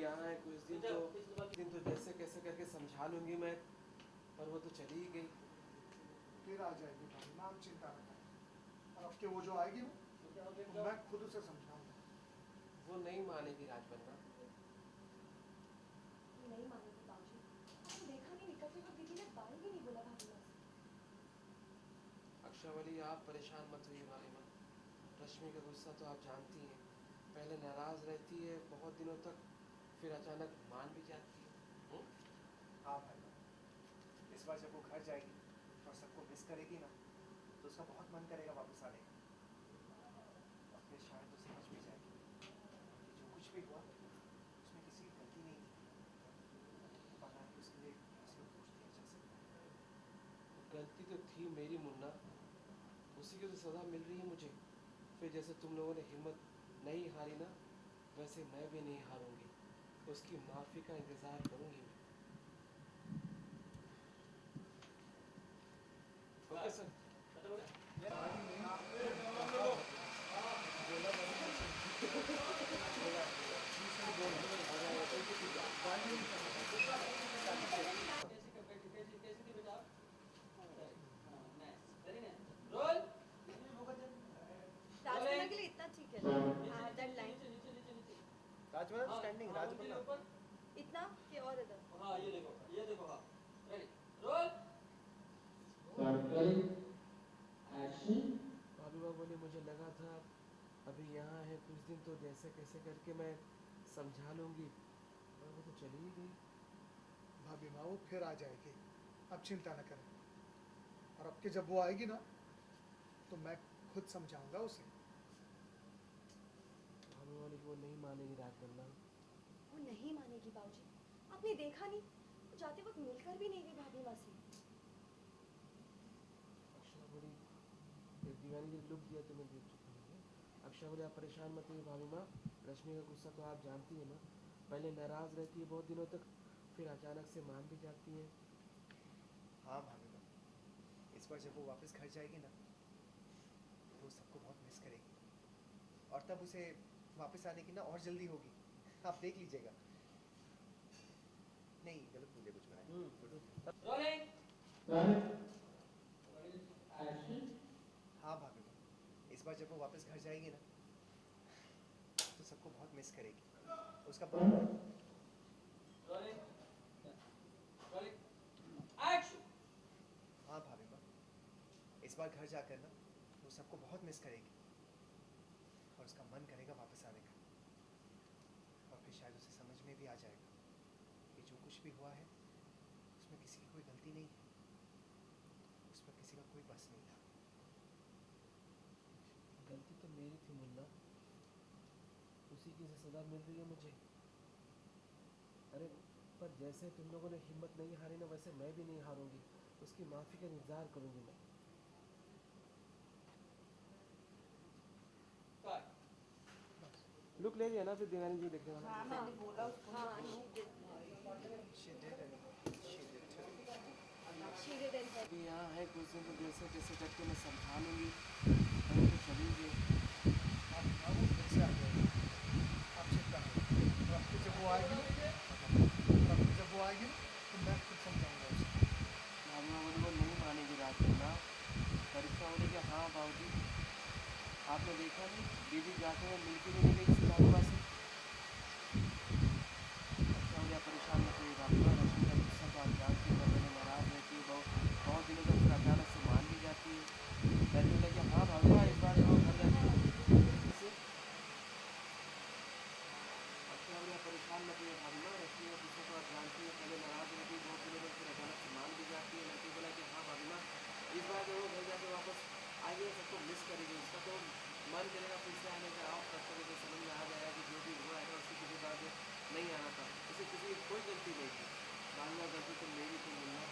यहाँ है कुछ दिन तो जैसे कैसे करके समझा लूँगी मैं, पर वो तो चली ही गई। फिर आ जाएगी भाभी माँ, आप चिंता न करें। और अब के वो जो आएगी ना, तो मैं खुद उसे समझाऊंगा। वो नहीं मानेगी राजबन्ना। नहीं मानेगी बाबूजी। आपने देखा नहीं, निकलते वक्त दीदी ने बाल भी नहीं बोला भाभी माँ से। अक्षावली आप परेशान मत होइए भाभी माँ। रश्मि का गुस्सा तो आप जानती हैं, पहले नाराज़ रहती है बहुत दिनों तक, फिर अचानक मान भी जाती है। हाँ भाई, इस बार जब वो घर जाएगी और सबको मिस करेगी ना, तो उसका बहुत मन करेगा वापस आने का। और फिर शायद वो समझ भी जाएगी कि जो कुछ भी हुआ उसमें किसी की गलती नहीं थी। हालांकि उसके लिए किसी को दोष दिया जा सकता है। गलती तो थी मेरी मुन्ना, उसी की तो सज़ा मिल रही है मुझे। फिर जैसे तुम लोगों ने हिम्मत नहीं हारी ना, वैसे मैं भी नहीं हारूंगी। उसकी माफ़ी का इंतज़ार करूंगी मैं। Okay sir. राजबन्ना के लिए इतना ठीक है। दैट लाइन राजबन्ना स्टैंडिंग, राजबन्ना इतना कि और इधर। हाँ ये देखो हाँ रेडी रोल भाभी माँ बोली मुझे लगा था अभी यहाँ है कुछ दिन तो जैसे कैसे करके मैं समझा लूँगी, पर वो तो चली ही गई। भाभी माँ वो फिर आ जाएगी, आप चिंता न करें। और अब के जब वो आएगी ना, तो मैं खुद समझाऊंगा उसे। भाभी बोली कि वो नहीं मानेगी राजबन्ना। वो नहीं मानेगी बाबूजी। आपने देखा नहीं, वो जाते वक्त मिलकर भी नहीं गई भाभी माँ से। अक्षरा बोली एक दीवानी के लुक दिया तो मैं देख चुका हूँ। अक्षरा बोली आप परेशान मत होइए भाभी माँ, रश्मि का गुस्सा तो आप जानती हैं ना, पहले नाराज़ रहती है बहुत दिनों तक, फिर अचानक से मान भी जाती है। हाँ भाभी माँ, इस बार जब वो वापस घर जाएगी ना, तो वो सबको बहुत मिस करेगी। और तब उसे वापस आने की ना और जल्दी होगी, आप देख लीजिएगा। नहीं गलत बोले कुछ मैंने। रोलिंग हाँ भाभी माँ, इस बार जब वो वापस घर जाएगी ना, तो सबको बहुत मिस करेगी। उसका बहुत रोलिंग एक्शन हाँ भाभी माँ, इस बार घर जाकर ना वो सबको बहुत मिस करेगी और उसका मन करेगा वापस आने का। और फिर शायद उसे समझ में भी आ जाएगा कि जो कुछ भी हुआ है उसमें किसी की कोई गलती नहीं है, उस पर किसी का कोई बस नहीं था। गलती तो मेरी थी मुन्ना, उसी की सज़ा मिल रही है मुझे। अरे पर जैसे तुम लोगों ने हिम्मत नहीं हारी ना, वैसे मैं भी नहीं हारूंगी। उसकी माफ़ी का इंतज़ार करूंगी मैं। लुक ले लिया ना फिर दीवानी जी देखने वाला। हाँ मैंने बोला उसको। हाँ She did it. She did it. she didn't have- अभी यहाँ है कुछ दिन तो जैसे कैसे करके मैं समझा लूँगी, पर वो तो चली गई। आप वो फिर से आ जाएगी, आप चिंता न करें। और अब के जब वो आएगी ना, तो मैं खुद समझाऊंगा उसे। भाभी माँ बोली वो नहीं मानेगी राजबन्ना। परीक्षा बोली कि हाँ बाबूजी, आपने देखा नहीं दीदी जाते हुए मिलती भी नहीं गई किसी भाभी माँ से। अच्छा हो गया, परेशान मत होइए भाभी माँ, रश्मि का गुस्सा तो आप जानती हैं, पहले नाराज़ रहती है बहुत दिनों तक, फिर अचानक से मान भी जाती है। मैंने बोला कि हाँ भाभी माँ इस बार जब वो घर जाती है से अच्छा हो गया, परेशान मत होइए भाभी माँ, रश्मि का गुस्सा तो आप जानती हैं, पहले नाराज़ रहती है बहुत दिनों तक, फिर अचानक से मान भी जाती है। मैंने बोला कि हाँ भाभी माँ इस बार जब वो घर जाके वापस आएगी ना, सबको मिस करेगी, उसका तो मन करेगा फिर से आने का। और तब तक उसे समझ में आ जाएगा कि जो भी हुआ है ना उसकी किसी बात में नहीं आना था, उसे किसी की कोई गलती नहीं थी। मानना गलती तो मेरी थी मुन्ना,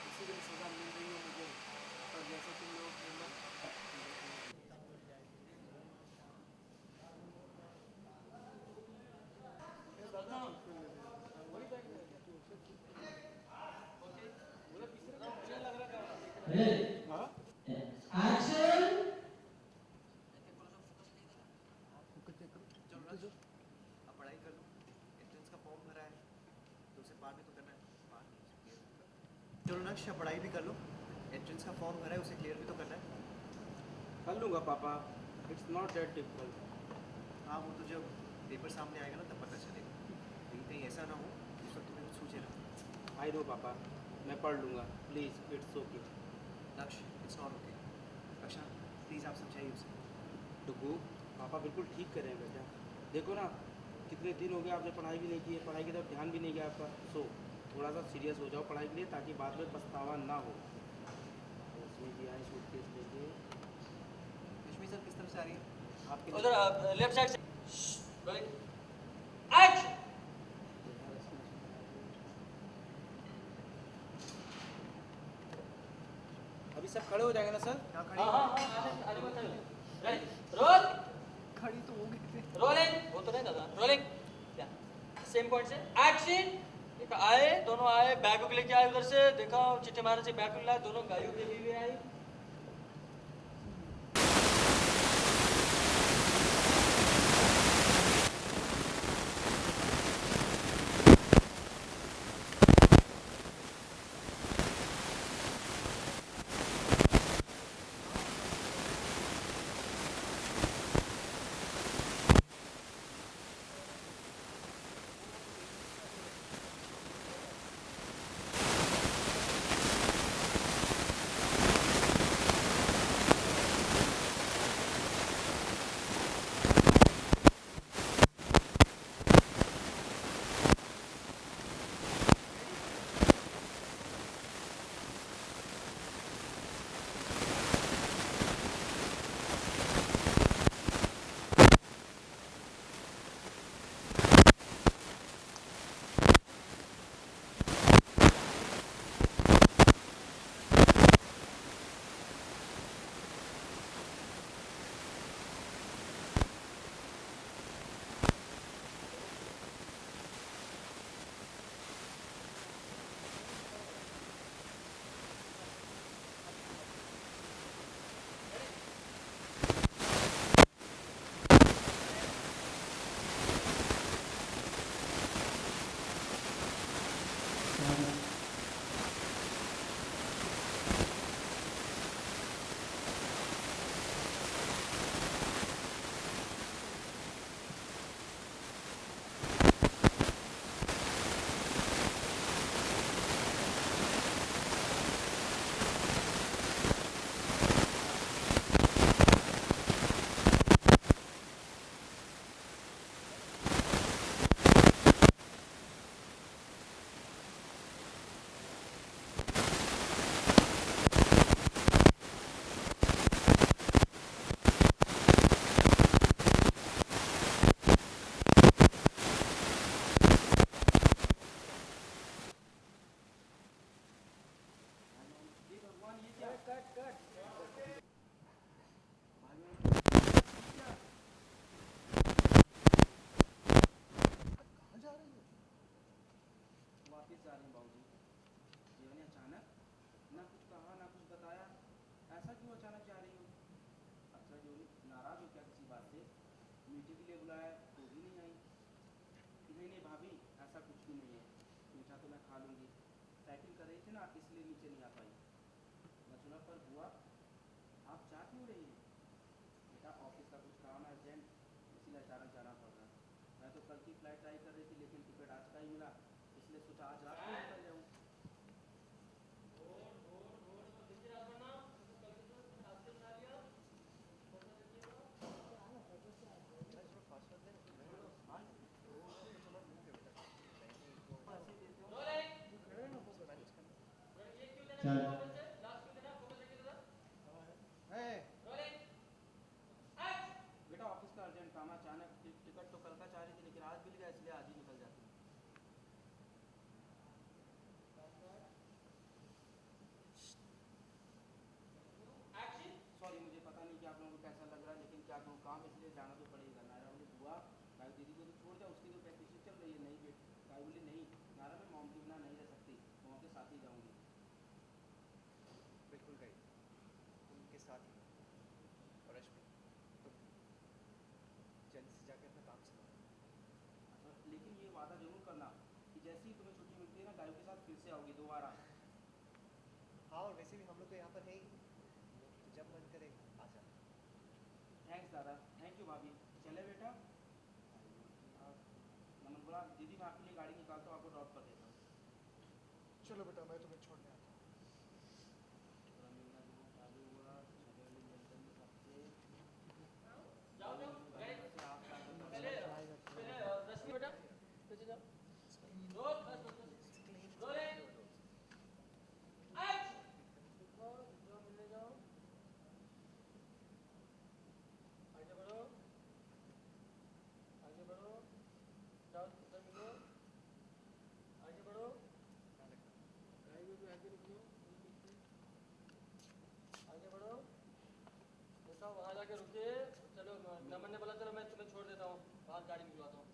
उसी की सज़ा मिल रही है मुझे। और जैसे तुम लोग हिम्मत अब पढ़ाई कर लो, एंट्रेंस का लक्ष्य पढ़ाई भी कर लो, एंट्रेंस का फॉर्म भरा है उसे क्लियर भी तो करना है। कर लूँगा पापा, इट्स नॉट दैट डिफिकल्ट। हाँ वो तो जब पेपर सामने आएगा ना तब पता चलेगा, लेकिन कहीं ऐसा ना हो उस वक्त तुम्हें कुछ सूझे ना। आई नो पापा, मैं पढ़ लूँगा, प्लीज़ इट्स ओके। लक्ष्य इट्स नॉट ओके। कक्षा प्लीज़ आप समझाइए उसे। डुगू, पापा बिल्कुल ठीक कर रहे हैं बेटा। देखो ना, कितने दिन हो गए आपने पढ़ाई भी नहीं की है, पढ़ाई की तरफ ध्यान भी नहीं गया आपका। सो थोड़ा सा सीरियस हो जाओ पढ़ाई के लिए, ताकि बाद में पछतावा ना हो। उसमें भी आए सूटकेस लेके। रश्मि सर किस तरफ से आ रही है? आपके उधर लेफ्ट साइड से रोलिंग एक्शन। अभी सब खड़े हो जाएंगे ना सर? यहाँ खड़ी हाँ हो। हाँ हाँ आने को चलो। Ready roll. खड़ी तो हो गई थी। रोलिंग वो तो नहीं दादा रोलिंग क्या सेम पॉइंट से एक्शन। देखा आए दोनों आए बैग लेके आए उधर से देखा चिट्टे मारे से बैग लाए दोनों गायों के लिए भी आई। कहाँ जा रही हो? वापस जा रही हूँ बाबूजी। जीवन ने अचानक ना कुछ कहा ना कुछ बताया, ऐसा क्यों अचानक जा रही हो? अच्छा जो नाराज हो क्या किसी बात से? मीठे के लिए बुलाया तो भी नहीं आई। नहीं नहीं भाभी, ऐसा कुछ भी नहीं है, मीठा तो मैं खा लूँगी। पैकिंग कर रही थी ना इसलिए नीचे नहीं आ पाई। मैं सुना पर हुआ आप जा क्यों रही हैं? बेटा ऑफिस का कुछ काम है अर्जेंट, इसलिए अचानक जाना पड़ रहा है। मैं तो कल की फ्लाइट ट्राई कर रही थी लेकिन टिकट आज का ही मिला, इसलिए सोचा आज रात में निकल जाऊँ। है बेटा ऑफिस का अर्जेंट काम है, अचानक टिकट तो कल का चाह रही थी लेकिन आज मिल गया इसलिए आज ही निकल जाती हूँ। सॉरी मुझे पता नहीं कि आप लोगों को कैसा लग रहा है लेकिन क्या कहूँ काम इसलिए जाना तो पड़ेगा। नायरा बोली बुआ भाई दीदी को तो छोड़ जाओ, उसकी तो प्रैक्टिस चल रही है। नहीं बेट भाई बोली नहीं नायरा मैं मॉम के बिना नहीं रह सकती, मॉम के साथ ही जाऊँगी। बिल्कुल गई, तुम उनके साथ ही हो। और रश्मि तुम जल्दी से जाके अपना काम संभालो। अच्छा लेकिन ये वादा जरूर करना कि जैसे ही तुम्हें छुट्टी मिलती है ना गायों के साथ फिर से आओगी दोबारा। हाँ, और वैसे भी हम लोग तो यहाँ पर है ही, तो जब मन करे आ जाना। थैंक्स दादा, थैंक यू भाभी। चले बेटा। नमन बोला दीदी मैं आपके लिए गाड़ी निकालता हूँ, आपको ड्रॉप कर देता हूँ। चलो बेटा, मैं तुम्हें छोड़ने आता हूँ। थोड़ा मिलना जुलना चालू हुआ, चले वाली जंक्शन में सबसे जाओ जाओ गाड़ी पहले पहले रश्मि बेटा पीछे जाओ। रोल बस बस बस रोलिंग एक्शन। जाओ मिलने जाओ, आगे बढ़ो, आगे बढ़ो, जाओ उधर मिलो, आगे बढ़ो, गाड़ी में भी आगे रुक लो, आगे बढ़ो, देखा वहाँ जाके रुके। चलो नमन ने बोला चलो मैं तुम्हें छोड़ देता हूँ, बाहर गाड़ी मिलवाता हूँ।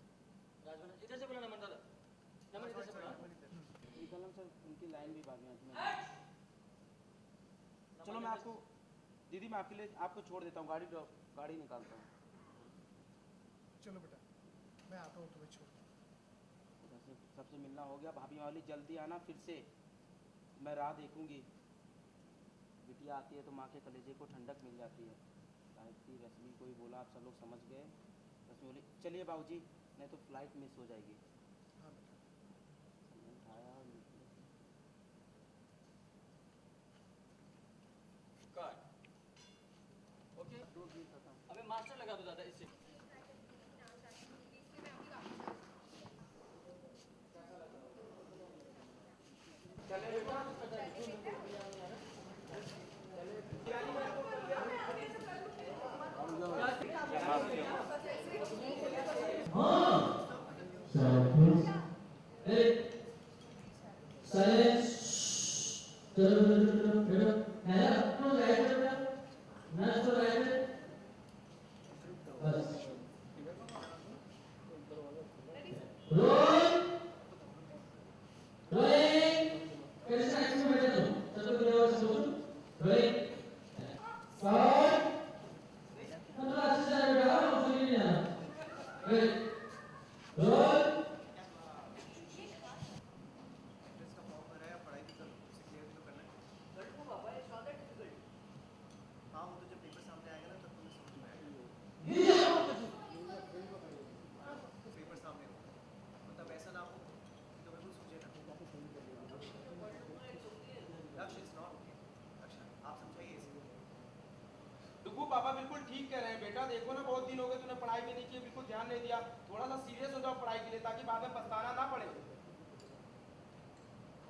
राजवन इधर से बोला, नमन दादा, नमन इधर से बोला। निकलम सर, उनकी लाइन भी बाद में आती है। एक्शन। चलो मैं आपको दीदी मैं आपके लिए आपको छोड़ देता हूँ, गाड़ी निकालता हूँ। चलो बेटा, मैं आता हूँ तुम्हें छोड़ने। उधर से सबसे मिलना हो गया, भाभी वाली जल्दी आना फिर से, मैं राह देखूंगी। बिटिया आती है तो माँ के कलेजे को ठंडक मिल जाती है। गायत्री रश्मि कोई बोला, आप सब लोग समझ गए। रश्मि बोली चलिए बाबूजी, नहीं तो फ्लाइट मिस हो जाएगी। हाँ बेटा। हमने उठाया और निकले। कट। ओके अबे मास्टर लगा दो दादा इसे। चले बेटा, एंट्रेंस का फॉर्म भरा है, अब पढ़ाई भी करो, उसे क्लियर भी तो करना है। हाँ, वो तो जब पेपर सामने आएगा ना तब तुम्हें समझ में आएगा। पेपर सामने हो, मतलब ऐसा ना हो कि तुम्हें कुछ सूझे ना। लक्ष्य इज नॉट ओके। लक्ष्य, आप समझाइए इसे। डुगू पापा बिल्कुल ठीक कह रहे हैं बेटा, देखो ना बहुत दिन हो गए तूने पढ़ाई भी नहीं की, बिल्कुल ध्यान नहीं दिया। थोड़ा सा सीरियस हो जाओ पढ़ाई के लिए, ताकि बाद में पछताना ना पड़े।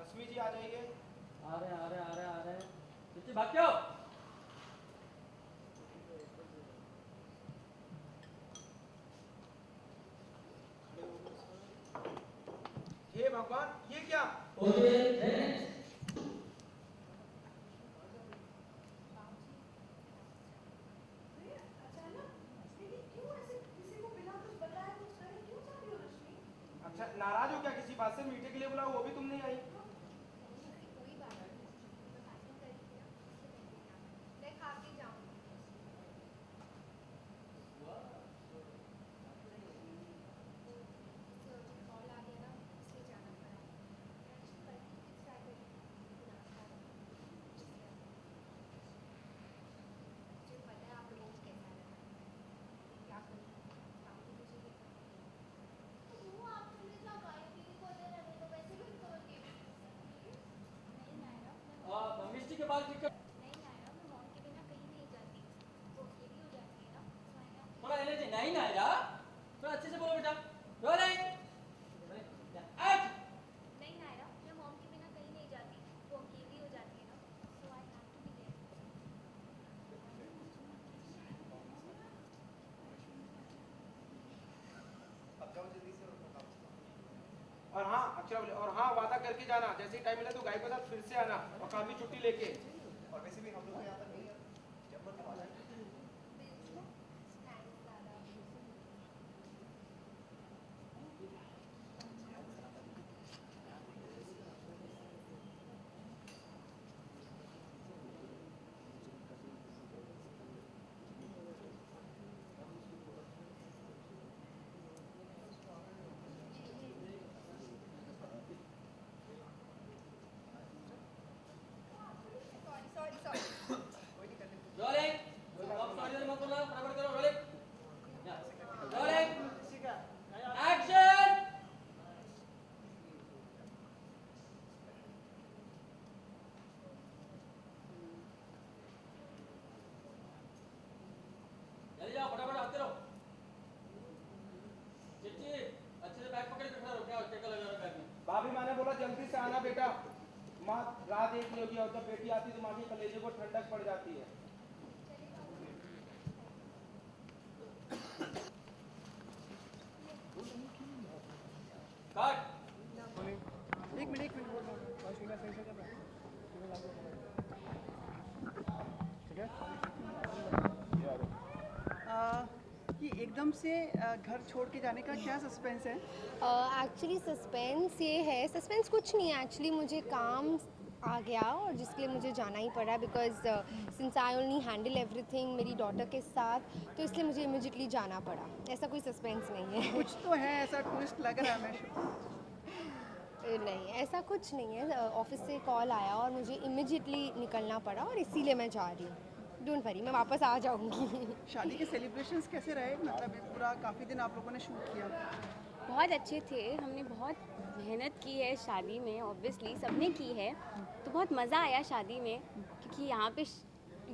रश्मि जी आ जाइए। आ रहे आ रहे आ रहे आ रहे पीछे भाग क्यों। हे भगवान, ये क्या? ओके अच्छा नाराज हो क्या किसी बात से? मीठे के लिए बुलाओ वो भी तुम नहीं आई। कोई बात नहीं, मैं पैकिंग करी थी ना, मैं खा के जाऊंगी। कॉल आ गया ना, इसलिए जाना पड़ा। एक्चुअली कल की टिकट्स ट्राई करी थी, नाश्ता मुझे पता है आप लोगों को कैसा लगा, क्या करूँ, काम तो मुझे भी करना है। तो वो आप चले जाओ, गायत्री को ले रहने दो, वैसे भी उनको गेम नहीं नायरा, मिस्टी के बाल ठीक कर। नहीं नायरा, मैं मॉम के बिना कहीं नहीं जाती, वो अकेली हो जाती है ना, तो आई हैव थोड़ा एनर्जी नहीं ना यार, थोड़ा अच्छे से बोलो बेटा। Rolling action. नहीं नायरा, मैं मॉम के बिना कहीं नहीं जाती, वो अकेली हो जाती है ना, so I have to be there. अब जाओ जल्दी से और अपना काम करो। और हाँ अक्षरा बोले, और हाँ वादा करके जाना, जैसे ही टाइम मिला तो गाय के साथ फिर से आना और काम की छुट्टी लेके। और वैसे भी हम लोग तो यहाँ पर नहीं है, जब मन तो आ जाए। थैंक्स दादा। चले जाओ फटाफट आते रहो। चिट्ठी अच्छे से बैग पकड़ के खड़ा रहो, क्या टेका लगा रहा है बैग में। भाभी माँ ने बोला जल्दी से आना बेटा, माँ रात एक नहीं होगी और जब बेटी आती तो माँ के कलेजे को ठंडक पड़ जाती है। काट। एक मिनट बोल रहा हूँ, सही से कर रहा है। ठीक है। कि एकदम से घर छोड़ के जाने का क्या सस्पेंस है? एक्चुअली सस्पेंस ये है, सस्पेंस कुछ नहीं है, एक्चुअली मुझे काम आ गया और जिसके लिए मुझे जाना ही पड़ा because since I only handle everything मेरी डॉटर के साथ, तो इसलिए मुझे इमिजिएटली जाना पड़ा। ऐसा कोई सस्पेंस नहीं है। कुछ तो है, ऐसा ट्विस्ट लग रहा है हमें। नहीं, ऐसा कुछ नहीं है। ऑफिस से कॉल आया और मुझे इमिजिएटली निकलना पड़ा और इसीलिए मैं जा रही हूँ। डोंट वरी, मैं वापस आ जाऊँगी। शादी के सेलिब्रेशंस कैसे रहे? मतलब ये पूरा काफ़ी दिन आप लोगों ने शूट किया। बहुत अच्छे थे, हमने बहुत मेहनत की है शादी में, ऑब्वियसली सबने की है, तो बहुत मज़ा आया शादी में क्योंकि यहाँ पे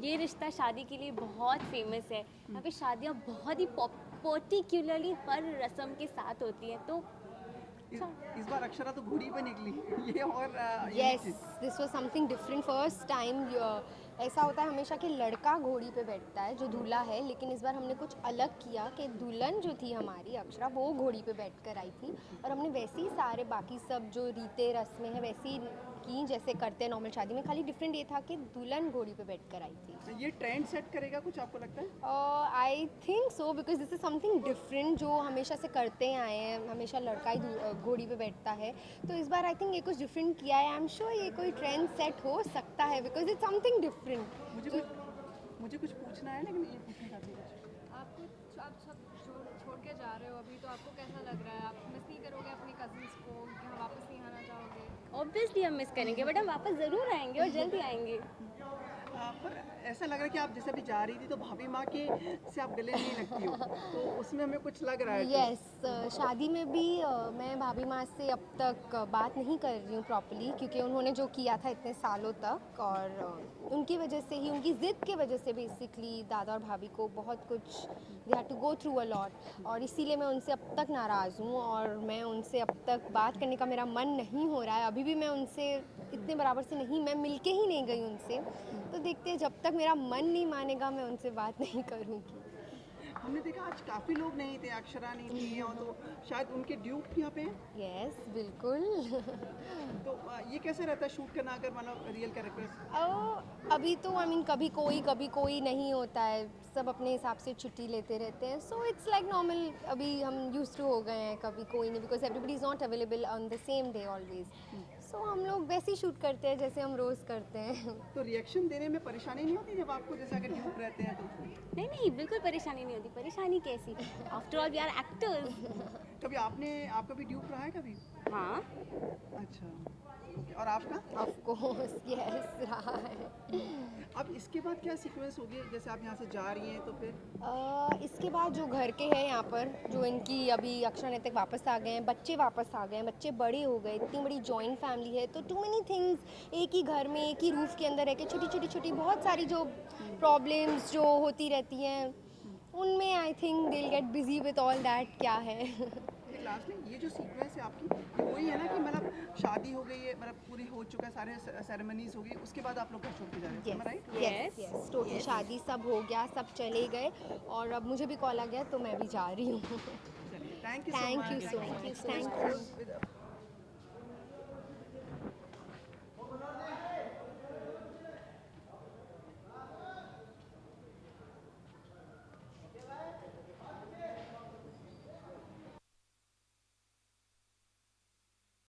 ये रिश्ता शादी के लिए बहुत फेमस है। यहाँ पे शादियाँ बहुत ही पर्टिकुलरली हर रस्म के साथ होती हैं, तो इस बार अक्षरा तो घोड़ी पे निकली ये और yes, this was something different first time. ऐसा होता है हमेशा कि लड़का घोड़ी पे बैठता है जो दूल्हा है, लेकिन इस बार हमने कुछ अलग किया कि दुल्हन जो थी हमारी अक्षरा, वो घोड़ी पे बैठ कर आई थी और हमने वैसे ही सारे बाकी सब जो रीते रस्में हैं वैसे ही की जैसे करते हैं नॉर्मल शादी में, खाली डिफरेंट ये था कि दुल्हन घोड़ी पे बैठ कर आई थी। ये ट्रेंड सेट करेगा कुछ, आपको लगता है? I think so, because this is something different जो हमेशा से करते आए हैं, हमेशा लड़का ही घोड़ी पे बैठता है, तो इस बार आई थिंक ये कुछ डिफरेंट किया है। आई एम श्योर ये कोई ट्रेंड सेट हो सकता है बिकॉज इट्स समथिंग डिफरेंट। मुझे कुछ पूछना है, लेकिन ये पूछने का भी आप सब छोड़ के जा रहे हो अभी, तो आपको कैसा लग रहा है? आप मिस नहीं करोगे अपने कजिन्स को कि हम वापस नहीं आना चाहोगे? ऑब्वियसली हम मिस करेंगे, बट हम वापस ज़रूर आएंगे और जल्दी आएंगे। पर ऐसा लग रहा है कि आप जैसे अभी जा रही थी तो भाभी माँ के से आप गले नहीं लगती हो, तो उसमें हमें कुछ लग रहा है। यस, शादी में भी मैं भाभी माँ से अब तक बात नहीं कर रही हूँ प्रॉपर्ली, क्योंकि उन्होंने जो किया था इतने सालों तक, और उनकी वजह से ही, उनकी ज़िद के वजह से बेसिकली दादा और भाभी को बहुत कुछ they had to go through a lot, और इसीलिए मैं उनसे अब तक नाराज़ हूँ और मैं उनसे अब तक बात करने का मेरा मन नहीं हो रहा है। अभी भी मैं उनसे इतने बराबर से नहीं, मैं मिलके ही नहीं गई उनसे, तो देखते हैं, जब तक मेरा मन नहीं मानेगा मैं उनसे बात नहीं करूँगी। हमने देखा आज काफ़ी लोग नहीं थे, अक्षरा नहीं थी, और तो शायद उनके ड्यूट यहाँ पे। यस, बिल्कुल। तो ये कैसे रहता है शूट करना अगर मतलब रियल कैरेक्टर्स? अभी तो आई मीन कभी कोई नहीं होता है, सब अपने हिसाब से छुट्टी लेते रहते हैं, सो इट्स लाइक नॉर्मल। अभी हम यूज्ड टू हो गए हैं, कभी कोई नहीं, because everybody is not available on the same day always, so हम लोग वैसे ही शूट करते हैं जैसे हम रोज़ करते हैं। तो रिएक्शन देने में परेशानी नहीं होती जब आपको जैसे अगर ड्यूट रहते हैं तो? नहीं, बिल्कुल परेशानी नहीं होती। परेशानी कैसी, after all we are actors. कभी आपका भी ड्यूट रहा है कभी? हाँ। अच्छा, और आपका? ऑफ कोर्स, यस, रहा है। अब इसके बाद क्या सीक्वेंस होगी, जैसे आप यहाँ से जा रही हैं तो फिर? इसके बाद जो घर के हैं यहाँ पर, जो इनकी अभी अक्षरा नेतक वापस आ गए हैं, बच्चे वापस आ गए हैं, बच्चे बड़े हो गए, इतनी बड़ी जॉइंट फैमिली है, तो टू मेनी थिंग्स, एक ही घर में एक ही रूफ के अंदर रह के छोटी बहुत सारी जो प्रॉब्लम्स जो होती रहती हैं, उनमें I think they will get busy with all that. क्या है लास्ट में ये जो सीक्वेंस है आपकी, वही है ना कि मतलब शादी हो गई है, मतलब पूरी हो चुका है, सारे सेरेमनीज हो गई, उसके बाद आप लोग घर छोड़ के जा रहे हैं, राइट? यस, टोटल शादी सब हो गया, सब चले गए, और अब मुझे भी कॉल आ गया तो मैं भी जा रही हूँ। चलिए, thank you thank you so much. Thank you.